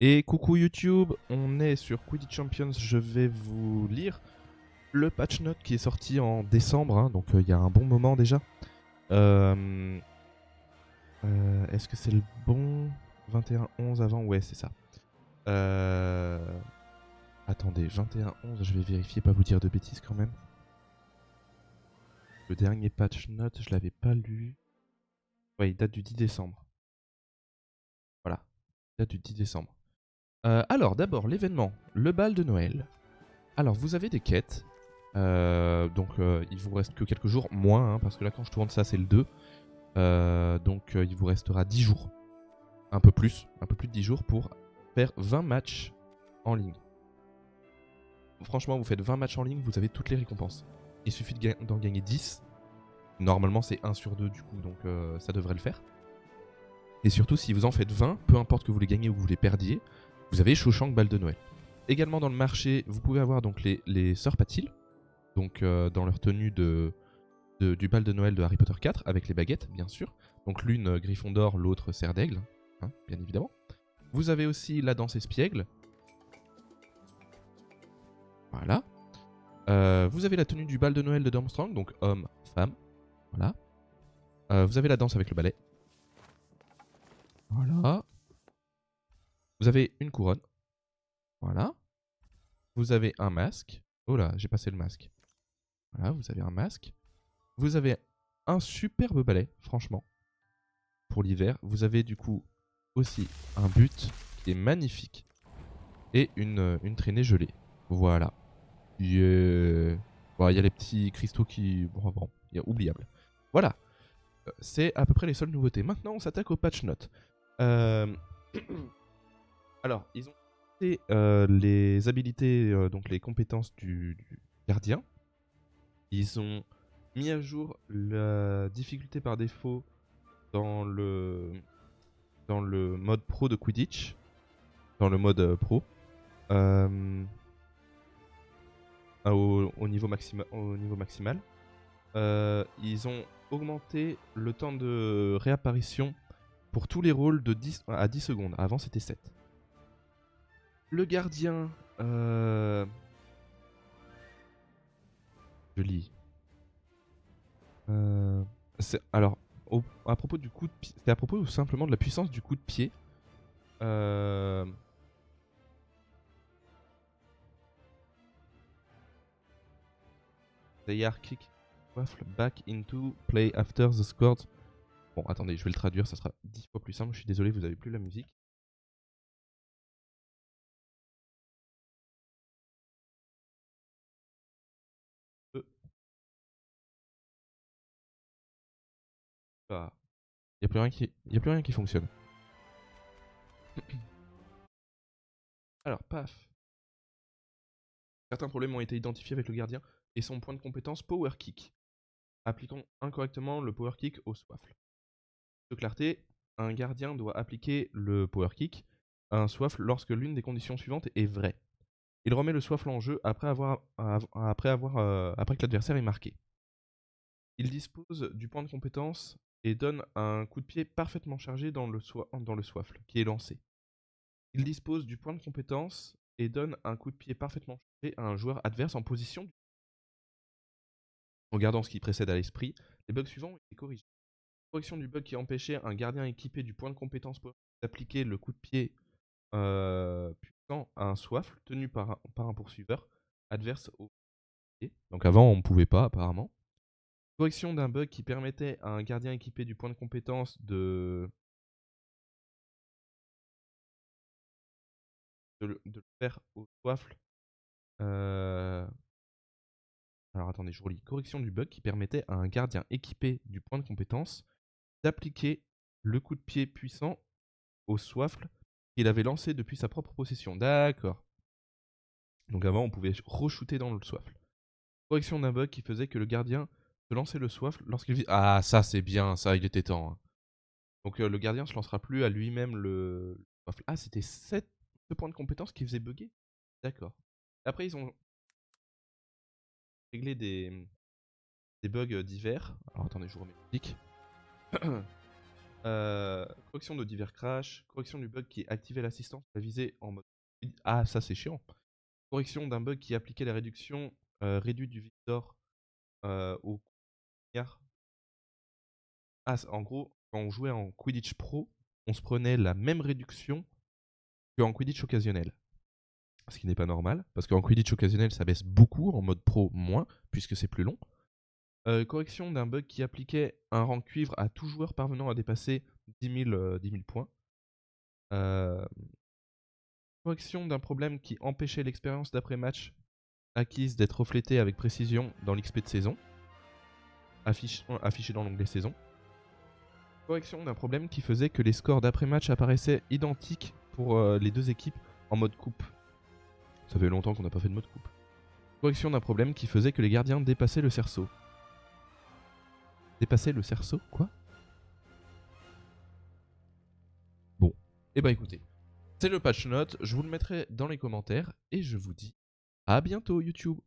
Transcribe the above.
Et coucou YouTube, on est sur Quidditch Champions, je vais vous lire le patch note qui est sorti en décembre, hein, donc il y a un bon moment déjà. Est-ce que c'est le bon 21-11 avant? Ouais, c'est ça. Attendez, 21-11, je vais vérifier, pas vous dire de bêtises quand même. Le dernier patch note, je l'avais pas lu. Ouais, il date du 10 décembre. Voilà, il date du 10 décembre. Alors, d'abord, l'événement, le bal de Noël. Alors, vous avez des quêtes. Il vous reste que quelques jours, moins, hein, parce que là, quand je tourne ça, c'est le 2. Il vous restera 10 jours. Un peu plus de 10 jours pour faire 20 matchs en ligne. Franchement, vous faites 20 matchs en ligne, vous avez toutes les récompenses. Il suffit d'en gagner 10. Normalement, c'est 1 sur 2 du coup, donc ça devrait le faire. Et surtout, si vous en faites 20, peu importe que vous les gagnez ou que vous les perdiez, vous avez Shawshank Balle de Noël. Également dans le marché, vous pouvez avoir donc les Sœurs Patil, donc dans leur tenue du bal de Noël de Harry Potter 4, avec les baguettes, bien sûr. Donc l'une Gryffondor, l'autre Serre d'Aigle, hein, bien évidemment. Vous avez aussi la danse espiègle. Voilà. Vous avez la tenue du bal de Noël de Durmstrang, donc homme, femme. Voilà. Vous avez la danse avec le ballet. Voilà. Vous avez une couronne. Voilà. Vous avez un masque. Oh là, j'ai passé le masque. Voilà, vous avez un masque. Vous avez un superbe balai, franchement, pour l'hiver. Vous avez du coup aussi un but qui est magnifique et une traînée gelée. Voilà. Yeah. Bon, il y a les petits cristaux qui... Bon, il y a oubliable. Voilà. C'est à peu près les seules nouveautés. Maintenant, on s'attaque au patch notes. Euh... Alors, ils ont fait les habilités, donc les compétences du gardien. Ils ont mis à jour la difficulté par défaut dans le mode pro de Quidditch, dans le mode pro, euh, au niveau maximal. Ils ont augmenté le temps de réapparition pour tous les rôles de 10 à 10 secondes. Avant, c'était 7. Le gardien... je lis. Alors, à propos du coup de pied... C'est à propos simplement de la puissance du coup de pied. They are kick waffle back into play after the squad. Bon, attendez, je vais le traduire, ça sera 10 fois plus simple. Je suis désolé, vous avez plus la musique. Ah. Il n'y a plus rien qui fonctionne. Alors, paf. Certains problèmes ont été identifiés avec le gardien et son point de compétence Power Kick. Appliquons incorrectement le Power Kick au Swaffle. De clarté, un gardien doit appliquer le Power Kick à un Swaffle lorsque l'une des conditions suivantes est vraie. Il remet le Swaffle en jeu après que l'adversaire est marqué. Il dispose du point de compétence et donne un coup de pied parfaitement chargé dans le Swaffle qui est lancé. Il dispose du point de compétence et donne un coup de pied parfaitement chargé à un joueur adverse en position. En gardant ce qui précède à l'esprit, les bugs suivants ont été corrigés. Correction du bug qui empêchait un gardien équipé du point de compétence d'appliquer le coup de pied puissant à un Swaffle tenu par un poursuiveur adverse au pied. Donc avant on ne pouvait pas apparemment. Correction d'un bug qui permettait à un gardien équipé du point de compétence de le faire au Swaffle. Alors attendez, je relis. Correction du bug qui permettait à un gardien équipé du point de compétence d'appliquer le coup de pied puissant au Swaffle qu'il avait lancé depuis sa propre possession. D'accord. Donc avant, on pouvait re-shooter dans le Swaffle. Correction d'un bug qui faisait que le gardien se lançait le Swaffle lorsqu'il vit. Ah, ça c'est bien, ça, il était temps. Hein. Donc le gardien se lancera plus à lui-même le Swaffle. Ah, c'était ce point de compétence qui faisait bugger. D'accord. Après, ils ont réglé des bugs divers. Alors attendez, je vous remets la musique. Correction de divers crash. Correction du bug qui activait l'assistance visée en mode... Ah, ça c'est chiant. Correction d'un bug qui appliquait la réduction réduite du Victor au milliard. Ah, en gros, quand on jouait en Quidditch Pro, on se prenait la même réduction qu'en Quidditch occasionnel. Ce qui n'est pas normal, parce qu'en Quidditch occasionnel, ça baisse beaucoup, en mode pro, moins, puisque c'est plus long. Correction d'un bug qui appliquait un rang cuivre à tout joueur parvenant à dépasser 10 000 points. Correction d'un problème qui empêchait l'expérience d'après-match acquise d'être reflétée avec précision dans l'XP de saison, affiché dans l'onglet saison. Correction d'un problème qui faisait que les scores d'après-match apparaissaient identiques pour les deux équipes en mode coupe. Ça fait longtemps qu'on n'a pas fait de mode coupe. Correction d'un problème qui faisait que les gardiens dépassaient le cerceau. Dépasser le cerceau? Quoi? Bon. Et bah écoutez, c'est le patch note, je vous le mettrai dans les commentaires et je vous dis à bientôt YouTube.